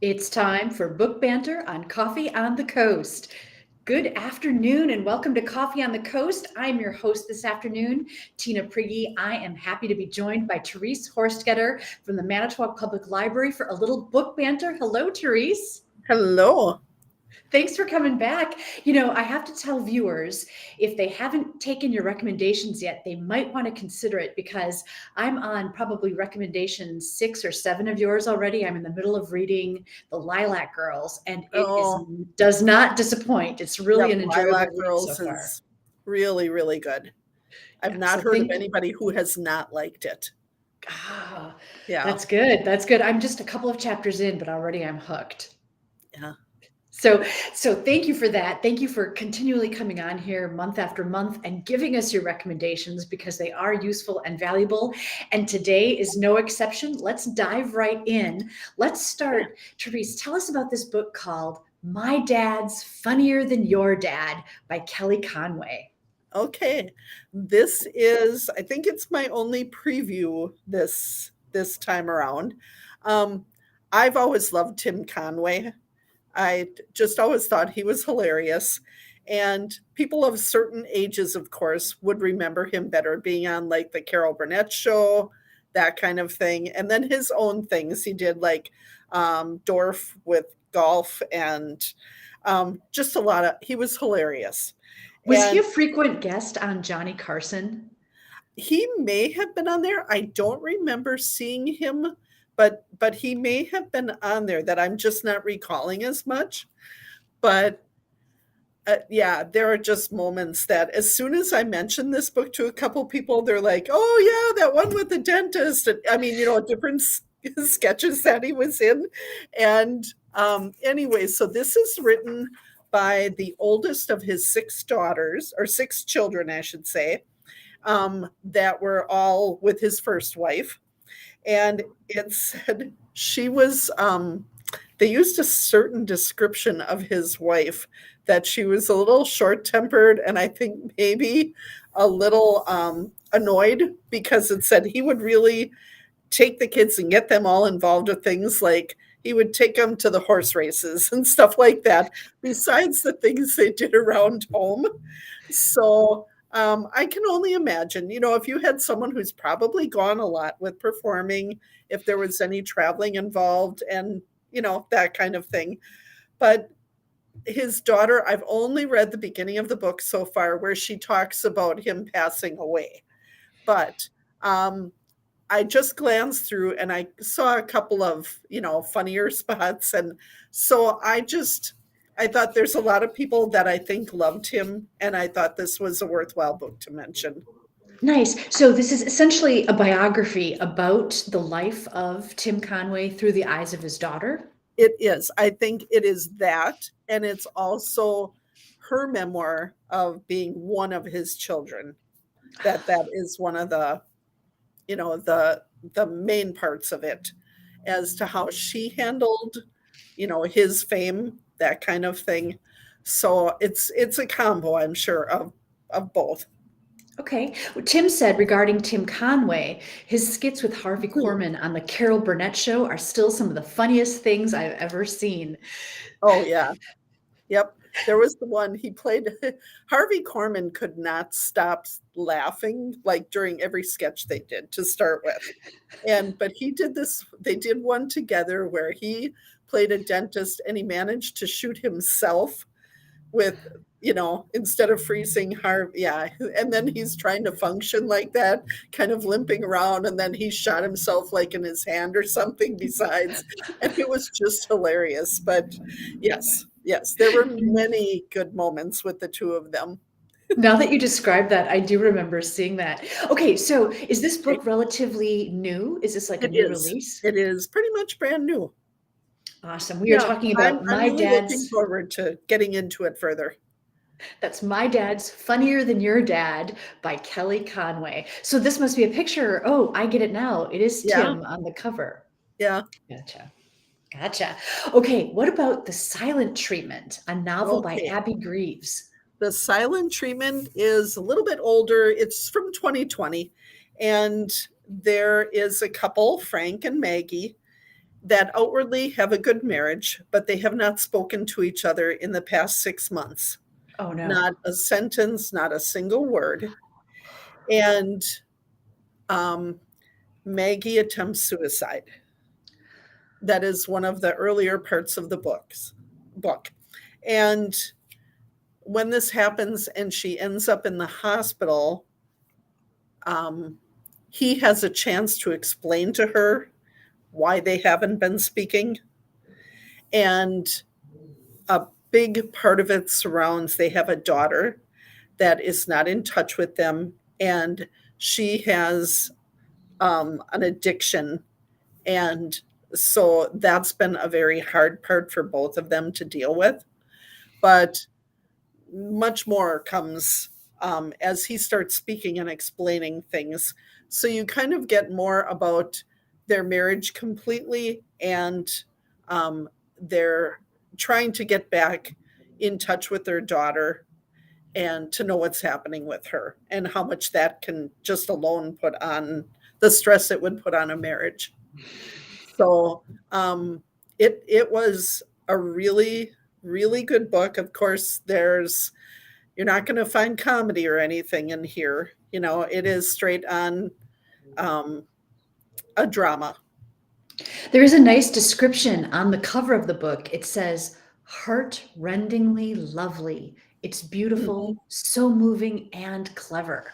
It's time for Book Banter on Coffee on the Coast. Good afternoon and welcome to Coffee on the Coast. I'm your host this afternoon, Tina Therese. I am happy to be joined by Therese Horstgetter from the Manitowoc Public Library for a little book banter. Hello, Therese. Hello. Thanks for coming back. I have to tell viewers, if they haven't taken your recommendations yet, they might want to consider it because I'm on probably recommendation 6 or 7 of yours already. I'm in the middle of reading The Lilac Girls, and Oh, does not disappoint. It's really yep. an enjoyable Lilac read so Girls far. is really, really good. I've Yeah, not so heard of think, anybody who has not liked it. ah, Yeah. that's good. That's good. I'm just a couple of chapters in, but already I'm hooked. Yeah. So thank you for that. Thank you for continually coming on here month after month and giving us your recommendations because they are useful and valuable. And today is no exception. Let's dive right in. Let's start. Therese, tell us about this book called My Dad's Funnier Than Your Dad by Kelly Conway. Okay. This is, I think it's my only preview this time around. Um, I've always loved Tim Conway. I just always thought he was hilarious. And people of certain ages, of course, would remember him better being on like the Carol Burnett show, that kind of thing. And then his own things. He did like Dorf with golf and just a lot of, he was hilarious. Was he And a frequent guest on Johnny Carson? he may have been on there. I don't remember seeing him, but he may have been on there that I'm just not recalling as much. But yeah, there are just moments that as soon as I mention this book to a couple people, they're like, "Oh yeah, that one with the dentist." And, I mean, different sketches that he was in. And anyway, so this is written by the oldest of his 6 daughters, or 6 children, I should say, that were all with his first wife. And it said she was, they used a certain description of his wife that she was a little short tempered and I think maybe a little annoyed because it said he would really take the kids and get them all involved with things like he would take them to the horse races and stuff like that, besides the things they did around home. So I can only imagine, if you had someone who's probably gone a lot with performing, if there was any traveling involved and, that kind of thing. But his daughter, I've only read the beginning of the book so far where she talks about him passing away. But I just glanced through and I saw a couple of, funnier spots. And so I thought there's a lot of people that I think loved him. And I thought this was a worthwhile book to mention. Nice. So this is essentially a biography about the life of Tim Conway through the eyes of his daughter. It is. I think it is that. And it's also her memoir of being one of his children. That is one of the, the main parts of it as to how she handled, his fame, that kind of thing. So it's a combo, I'm sure, of both. Okay. Well, Tim said regarding Tim Conway, his skits with Harvey Korman on the Carol Burnett show are still some of the funniest things I've ever seen. Oh yeah. Yep. There was the one he played. Harvey Korman could not stop laughing like during every sketch they did to start with. But he did this, they did one together where he played a dentist and he managed to shoot himself with, instead of freezing Harvey. Yeah. And then he's trying to function like that, kind of limping around. And then he shot himself like in his hand or something besides. And it was just hilarious. But yes, there were many good moments with the two of them. Now that you described that, I do remember seeing that. Okay, so is this book relatively new? Is this like a It new is. release? It is pretty much brand new. Awesome. We are Yeah, talking I'm about I'm My really looking Dad's, forward to getting into it further. that's My Dad's Funnier Than Your Dad by Kelly Conway. So this must be a picture. Oh, I get it now. It is Yeah, Tim on the cover. yeah. Gotcha. Gotcha. Okay, what about The Silent Treatment, a novel by Okay. Abby Greaves? The silent treatment is a little bit older. It's from 2020, and there is a couple, Frank and Maggie, that outwardly have a good marriage, but they have not spoken to each other in the past 6 months. Oh no. Not a sentence, not a single word. And um, Maggie attempts suicide. That is one of the earlier parts of the book. And when this happens and she ends up in the hospital, um, he has a chance to explain to her why they haven't been speaking. And a big part of it surrounds they have a daughter that is not in touch with them, and she has an addiction. And so that's been a very hard part for both of them to deal with. But much more comes as he starts speaking and explaining things. So you kind of get more about their marriage completely, and they're trying to get back in touch with their daughter and to know what's happening with her and how much that can just alone put on the stress it would put on a marriage. So it was a really really good book. Of course, there's you're not going to find comedy or anything in here. You know, it is straight on um, a drama. There is a nice description on the cover of the book. It says, heart-rendingly lovely. It's Mhm. beautiful, so moving and clever.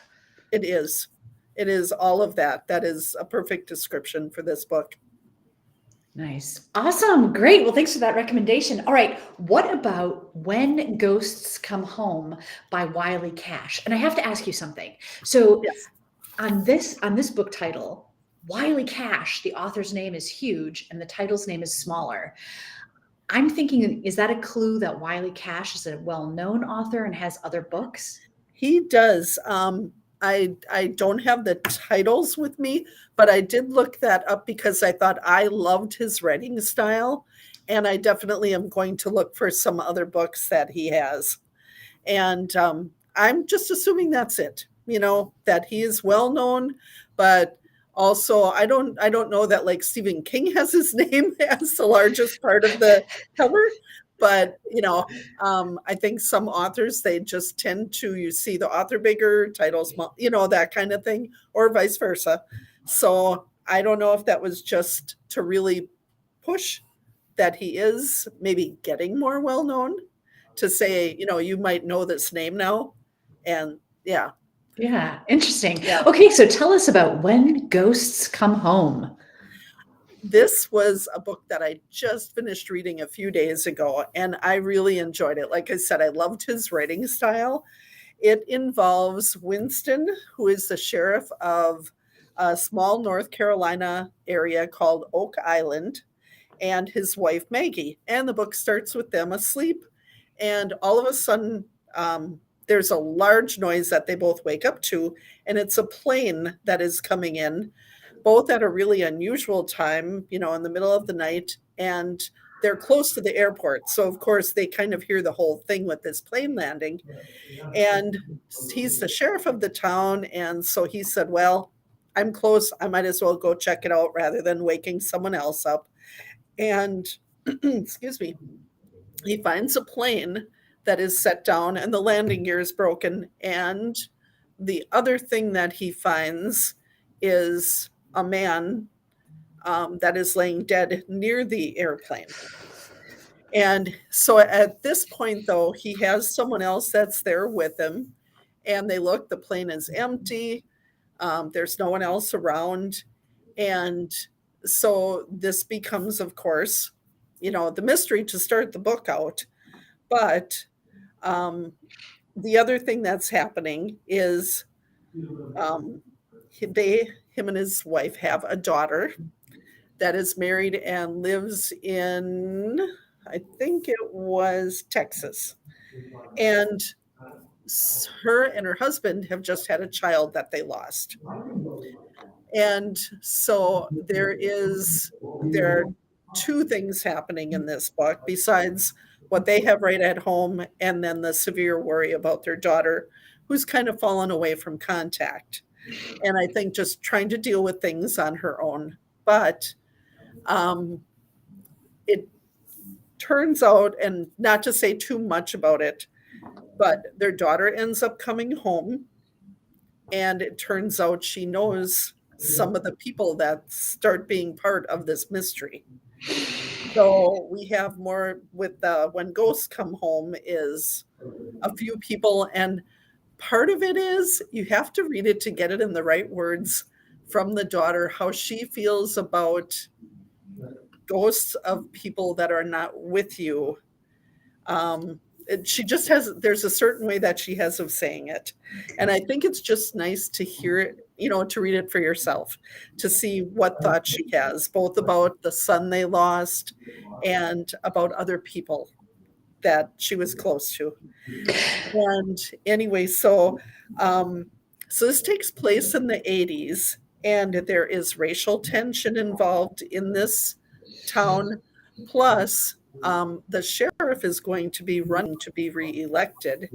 It is. It is all of that. That is a perfect description for this book. Nice. Awesome. Great. Well, thanks for that recommendation. All right. What about When Ghosts Come Home by Wiley Cash? And I have to ask you something. So Yes. on this book title, Wiley Cash, the author's name is huge and the title's name is smaller. I'm thinking, is that a clue that Wiley Cash is a well-known author and has other books? He does. I don't have the titles with me, but I did look that up because I thought I loved his writing style, and I definitely am going to look for some other books that he has. And I'm just assuming that's it. You know that he is well known, but also I don't know that like Stephen King has his name as the largest part of the cover, but I think some authors they just tend to you see the author bigger, title small, that kind of thing, or vice versa. So I don't know if that was just to really push that he is maybe getting more well known to say, you might know this name now. And yeah, Yeah, interesting. yeah. Okay, so tell us about When Ghosts Come Home. This was a book that I just finished reading a few days ago, and I really enjoyed it. Like I said, I loved his writing style. It involves Winston, who is the sheriff of a small North Carolina area called Oak Island, and his wife Maggie. And the book starts with them asleep, and all of a sudden, there's a large noise that they both wake up to, and it's a plane that is coming in, both at a really unusual time, in the middle of the night, and they're close to the airport. So, of course, they kind of hear the whole thing with this plane landing. And he's the sheriff of the town. And so he said, well, I'm close. I might as well go check it out rather than waking someone else up. And, excuse me, he finds a plane that is set down and the landing gear is broken. And the other thing that he finds is a man that is laying dead near the airplane. And so at this point, though, he has someone else that's there with him. And they look, the plane is empty. There's no one else around. And so this becomes, of course, the mystery to start the book out. But um, the other thing that's happening is um, him and his wife have a daughter that is married and lives in, I think it was Texas. And her and her husband have just had a child that they lost. And so there are two things happening in this book besides what they have right at home and then the severe worry about their daughter who's kind of fallen away from contact. And I think just trying to deal with things on her own. But it turns out, and not to say too much about it, but their daughter ends up coming home, and it turns out she knows some of the people that start being part of this mystery. So we have more with the when ghosts come home is a few people, and part of it is you have to read it to get it in the right words from the daughter, how she feels about ghosts of people that are not with you. She just has, there's a certain way that she has of saying it. And I think it's just nice to hear it, to read it for yourself, to see what thoughts she has, both about the son they lost and about other people that she was close to. And anyway, so this takes place in the 80s, and there is racial tension involved in this town. Plus, the sheriff is going to be running to be reelected,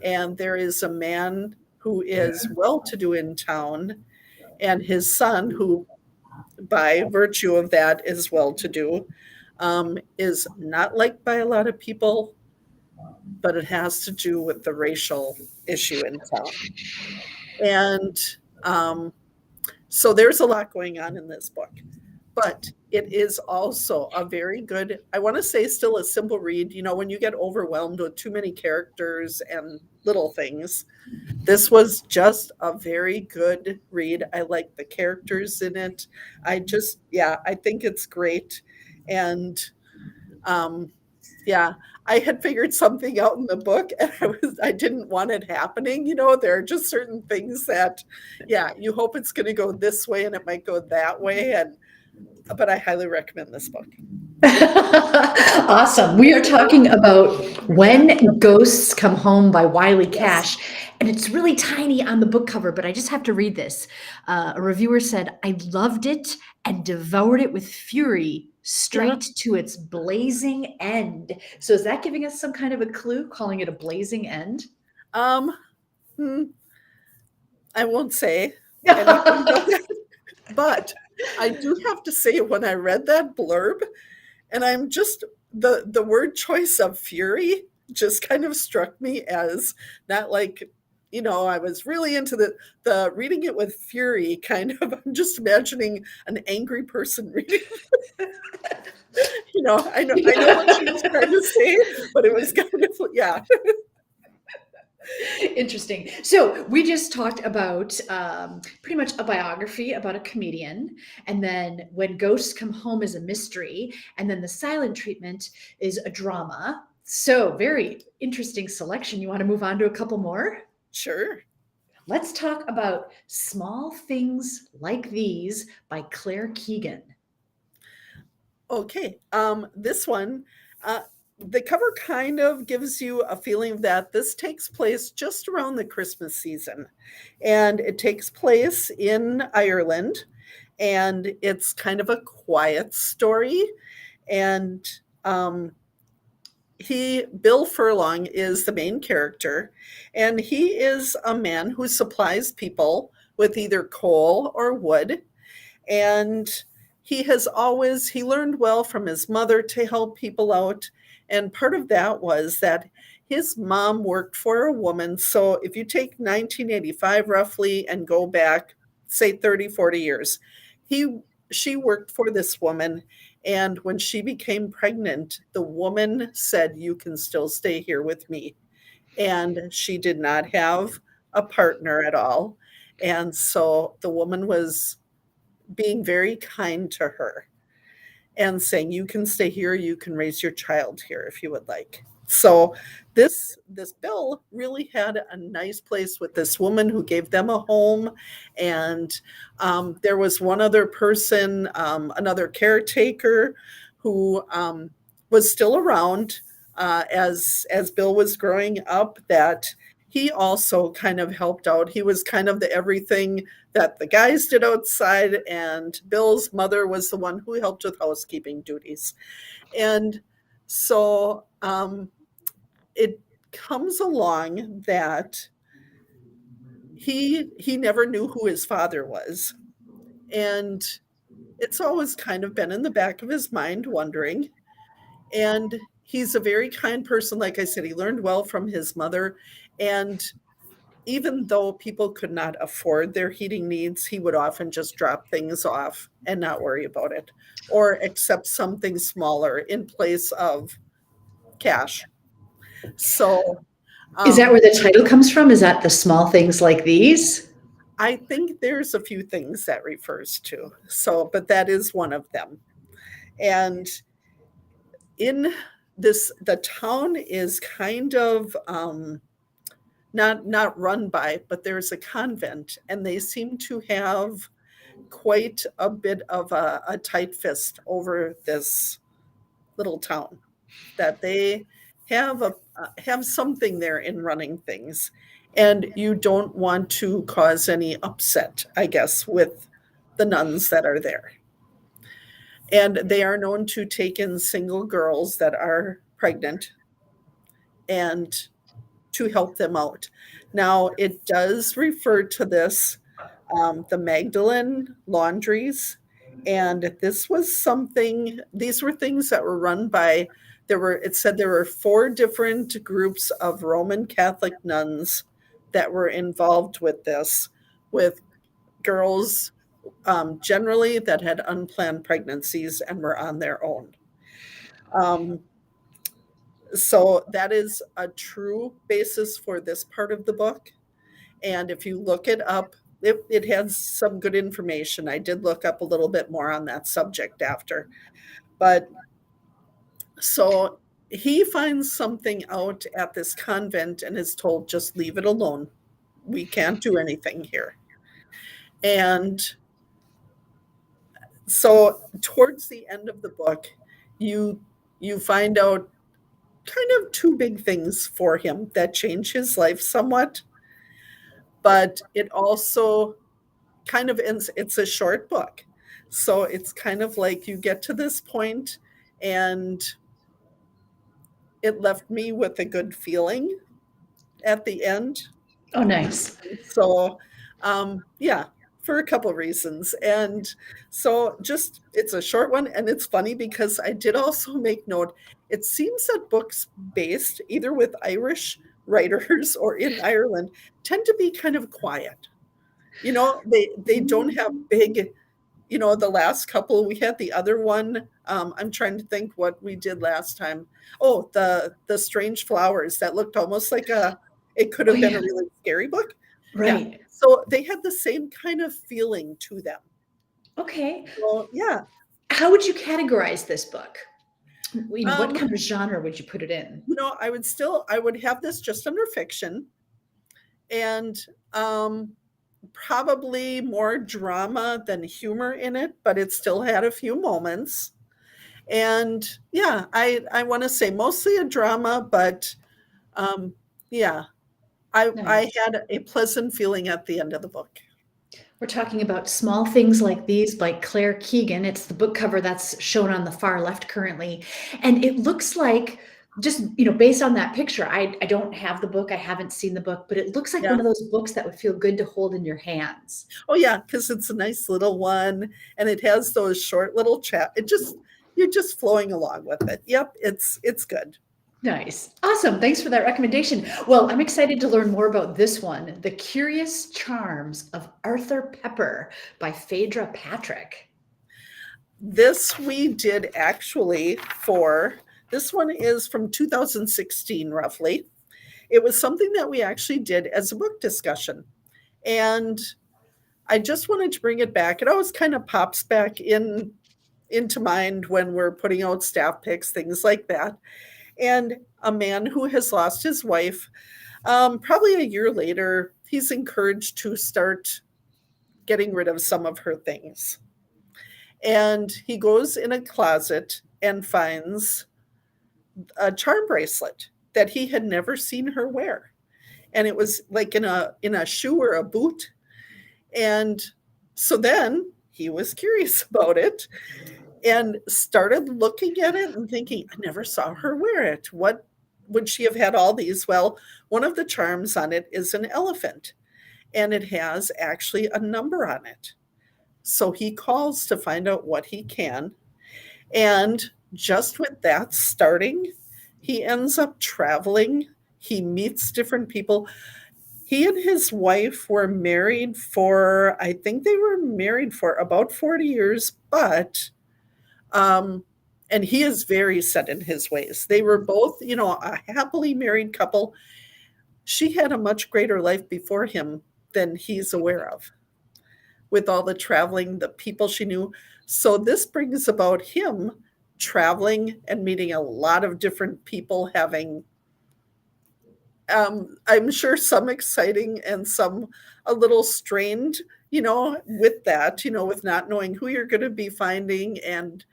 and there is a man who is well-to-do in town, and his son, who, by virtue of that, is well-to-do, is not liked by a lot of people, but it has to do with the racial issue in town. And so there's a lot going on in this book, but it is also a very good, I want to say still a simple read. When you get overwhelmed with too many characters and little things, this was just a very good read. I like the characters in it. I think it's great. And yeah, I had figured something out in the book, and I didn't want it happening. There are just certain things that, you hope it's going to go this way and it might go that way. But I highly recommend this book. Awesome. We are talking about When Ghosts Come Home by Wiley Cash. And it's really tiny on the book cover, but I just have to read this. A reviewer said, I loved it and devoured it with fury, straight to its blazing end. So is that giving us some kind of a clue, calling it a blazing end? I won't say anything about that, but I do have to say, when I read that blurb, and I'm just, the word choice of fury just kind of struck me as not like, I was really into the reading it with fury kind of. I'm just imagining an angry person reading. I know what she was trying to say, but it was kind of, Interesting. So we just talked about pretty much a biography about a comedian, and then When Ghosts Come Home is a mystery, and then the silent treatment is a drama. So very interesting selection. You want to move on to a couple more? Sure. Let's talk about Small Things Like These by Claire Keegan. Okay. This one, the cover kind of gives you a feeling that this takes place just around the Christmas season. And it takes place in Ireland. And it's kind of a quiet story. And Bill Furlong is the main character. And he is a man who supplies people with either coal or wood. And he learned well from his mother to help people out. And part of that was that his mom worked for a woman. So if you take 1985 roughly and go back, say 30, 40 years, she worked for this woman. And when she became pregnant, the woman said, you can still stay here with me. And she did not have a partner at all. And so the woman was being very kind to her and saying, you can stay here, you can raise your child here if you would like. So this Bill really had a nice place with this woman who gave them a home. And there was one other person, another caretaker, who was still around as Bill was growing up, that he also kind of helped out. He was kind of the everything that the guys did outside, and Bill's mother was the one who helped with housekeeping duties. And so it comes along that he never knew who his father was. And it's always kind of been in the back of his mind, wondering. And he's a very kind person. Like I said, he learned well from his mother. And even though people could not afford their heating needs, he would often just drop things off and not worry about it, or accept something smaller in place of cash. So Is that um, where the title comes from? Is that the small things like these? I think there's a few things that refers to. So, but that is one of them. And in this, the town is kind of not run by, but there's a convent, and they seem to have quite a bit of a tight fist over this little town, that they have something there in running things, and you don't want to cause any upset, I guess, with the nuns that are there. And they are known to take in single girls that are pregnant and to help them out. Now, it does refer to this, the Magdalene laundries. And this was something, these were things that were run by, it said there were 4 different groups of Roman Catholic nuns that were involved with this, with girls generally that had unplanned pregnancies and were on their own. Um, so that is a true basis for this part of the book. And if you look it up, it has some good information. I did look up a little bit more on that subject after. But so he finds something out at this convent and is told, just leave it alone. We can't do anything here. And so towards the end of the book, you find out kind of 2 big things for him that change his life somewhat. But it also kind of ends, it's a short book. So it's kind of like you get to this point and it left me with a good feeling at the end. Oh, nice. So yeah, for a couple reasons. And so just, it's a short one, and it's funny because I did also make note, it seems that books based either with Irish writers or in Ireland tend to be kind of quiet. They don't have big, the last couple, we had the other one. I'm trying to think what we did last time. Oh, the Strange Flowers, that looked almost like it could Oh, have been yeah. a really scary book. Yeah. Right. So they had the same kind of feeling to them. Okay. Well, yeah. How would you categorize this book? What Um, kind of genre would you put it in? I would have this just under fiction, and probably more drama than humor in it, but it still had a few moments. And yeah, I want to say mostly a drama, but yeah, I Nice. had a pleasant feeling at the end of the book. We're talking about Small Things Like These by Claire Keegan. It's the book cover that's shown on the far left currently. And it looks like, just, based on that picture, I don't have the book, I haven't seen the book, but it looks like Yeah. one of those books that would feel good to hold in your hands. Oh yeah, because it's a nice little one, and it has those short little chat. You're just flowing along with it. Yep, it's good. Nice. Awesome. Thanks for that recommendation. Well, I'm excited to learn more about this one, The Curious Charms of Arthur Pepper by Phaedra Patrick. This we did actually this one is from 2016 roughly. It was something that we actually did as a book discussion. And I just wanted to bring it back. It always kind of pops back into mind when we're putting out staff picks, things like that. And a man who has lost his wife, probably a year later, he's encouraged to start getting rid of some of her things. And he goes in a closet and finds a charm bracelet that he had never seen her wear. And it was like in a shoe or a boot. And so then he was curious about it and started looking at it and thinking, I never saw her wear it. What would she have had all these? Well, one of the charms on it is an elephant, and it has actually a number on it. So he calls to find out what he can. And just with that starting, he ends up traveling. He meets different people. He and his wife were married for, I think they were married for about 40 years, but, um, and he is very set in his ways. They were both, a happily married couple. She had a much greater life before him than he's aware of, with all the traveling, the people she knew. So this brings about him traveling and meeting a lot of different people, having, I'm sure, some exciting and some a little strained, with that, with not knowing who you're going to be finding and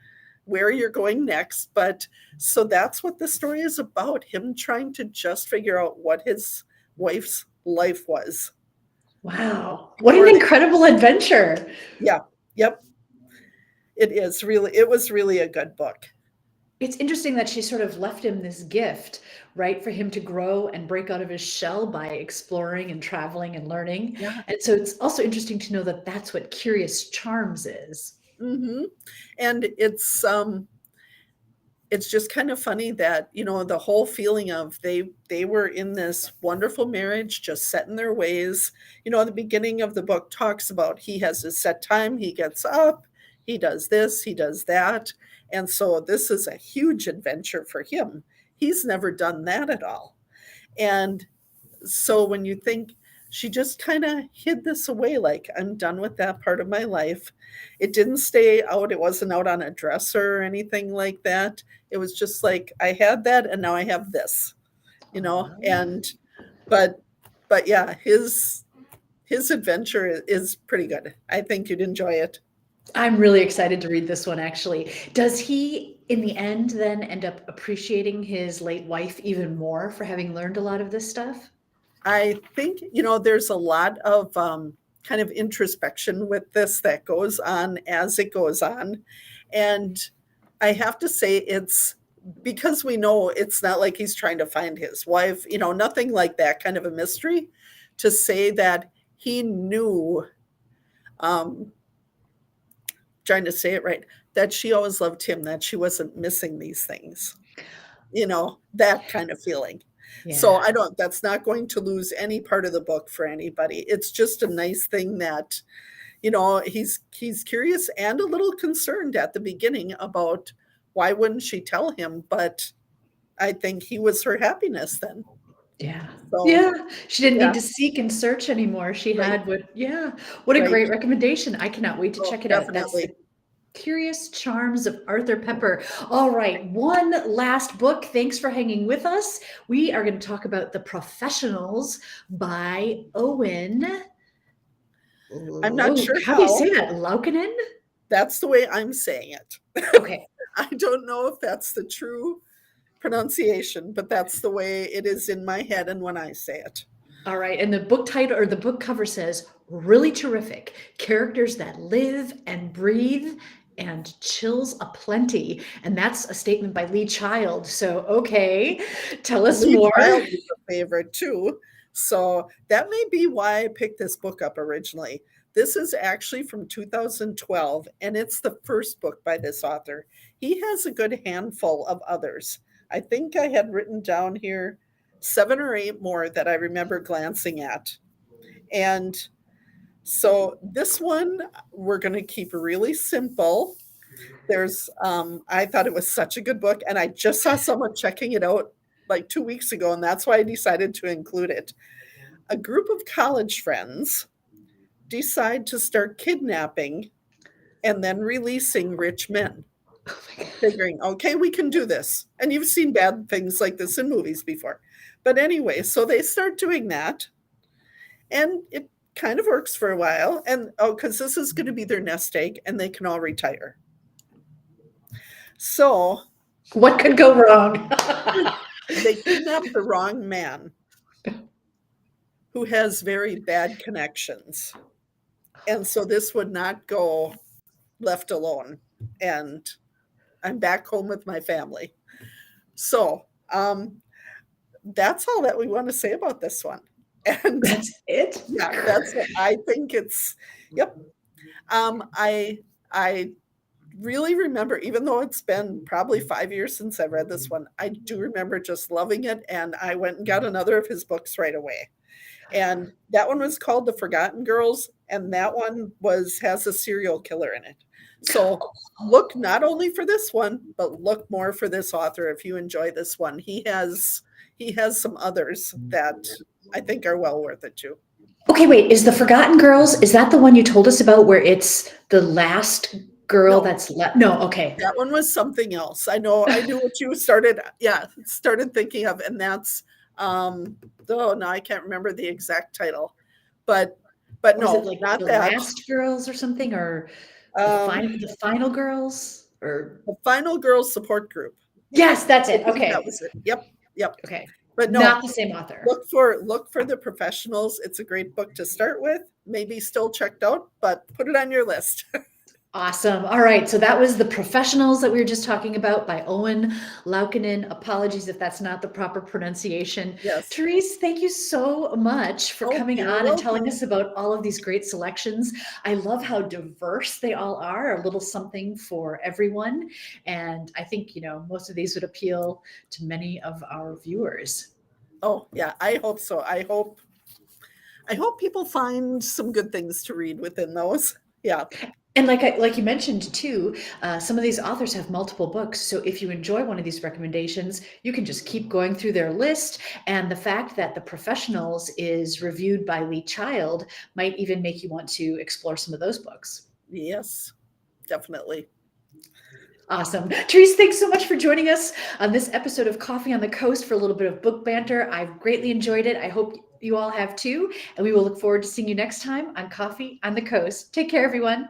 where you're going next. But so that's what the story is about, him trying to just figure out what his wife's life was. Wow. What an incredible adventure. Yeah. Yep. It was really a good book. It's interesting that she sort of left him this gift, right, for him to grow and break out of his shell by exploring and traveling and learning. Yeah. And so it's also interesting to know that that's what Curious Charms is. Mm-hmm. And it's just kind of funny that, the whole feeling of they were in this wonderful marriage, just set in their ways. The beginning of the book talks about he has a set time, he gets up, he does this, he does that. And so this is a huge adventure for him. He's never done that at all. And so when you think she just kind of hid this away, like, I'm done with that part of my life. It didn't stay out. It wasn't out on a dresser or anything like that. It was just like, I had that and now I have this, and but yeah, his adventure is pretty good. I think you'd enjoy it. I'm really excited to read this one, actually. Does he, in the end, then end up appreciating his late wife even more for having learned a lot of this stuff? I think, there's a lot of kind of introspection with this that goes on as it goes on. And I have to say, it's because we know it's not like he's trying to find his wife, nothing like that kind of a mystery, to say that he knew, trying to say it right, that she always loved him, that she wasn't missing these things, that kind of feeling. Yeah. So that's not going to lose any part of the book for anybody. It's just a nice thing that, he's curious and a little concerned at the beginning about why wouldn't she tell him? But I think he was her happiness then. Yeah. So, Yeah. She didn't yeah. need to seek and search anymore. She Right. had what a Right. great recommendation. I cannot wait to Oh, check it out. That's definitely. The Curious Charms of Arthur Pepper. All right, one last book. Thanks for hanging with us. We are going to talk about The Professionals by Owen. I'm not sure How do you say that? Laukkanen? That's the way I'm saying it. Okay. I don't know if that's the true pronunciation, but that's the way it is in my head and when I say it. All right. And the book title or the book cover says, really terrific. Characters that live and breathe and chills aplenty. And that's a statement by Lee Child. So, okay, tell us Lee more. Child is a favorite too. So that may be why I picked this book up originally. This is actually from 2012, and it's the first book by this author. He has a good handful of others. I think I had written down here 7 or 8 more that I remember glancing at. And so this one we're going to keep really simple. There's I thought it was such a good book, and I just saw someone checking it out like 2 weeks ago, and that's why I decided to include it. A group of college friends decide to start kidnapping and then releasing rich men, figuring, okay, we can do this. And you've seen bad things like this in movies before. But anyway, so they start doing that, and it kind of works for a while. And because this is going to be their nest egg, and they can all retire. So what could go wrong? they kidnap the wrong man who has very bad connections. And so this would not go left alone. And I'm back home with my family. So that's all that we want to say about this one. And that's it? Yeah, that's it. I think it's, yep. I really remember, even though it's been probably 5 years since I read this one, I do remember just loving it. And I went and got another of his books right away. And that one was called The Forgotten Girls. And that one has a serial killer in it. So look not only for this one, but look more for this author if you enjoy this one. He has some others that I think are well worth it too. Okay, wait, is The Forgotten Girls, is that the one you told us about where it's the last girl No. that's left? No, okay. That one was something else. I knew what you started thinking of, and that's oh no, I can't remember the exact title. But Was no, it like not The that. Last Girls or something, or the Final Girls, or The Final Girls Support Group. yes, that's I it. think Okay. that was it. Yep. Okay. But no, Not the same author. look for The Professionals. It's a great book to start with. Maybe still checked out, but put it on your list. Awesome. All right. So that was The Professionals that we were just talking about by Owen Laukkanen. Apologies if that's not the proper pronunciation. Yes. Therese, thank you so much for coming you're on and telling welcome. us about all of these great selections. I love how diverse they all are, a little something for everyone. And I think, most of these would appeal to many of our viewers. Oh, yeah, I hope so. I hope people find some good things to read within those. Yeah. And like you mentioned too, some of these authors have multiple books. So if you enjoy one of these recommendations, you can just keep going through their list. And the fact that The Professionals is reviewed by Lee Child might even make you want to explore some of those books. Yes, definitely. Awesome. Therese, thanks so much for joining us on this episode of Coffee on the Coast for a little bit of book banter. I've greatly enjoyed it. I hope you all have too. And we will look forward to seeing you next time on Coffee on the Coast. Take care, everyone.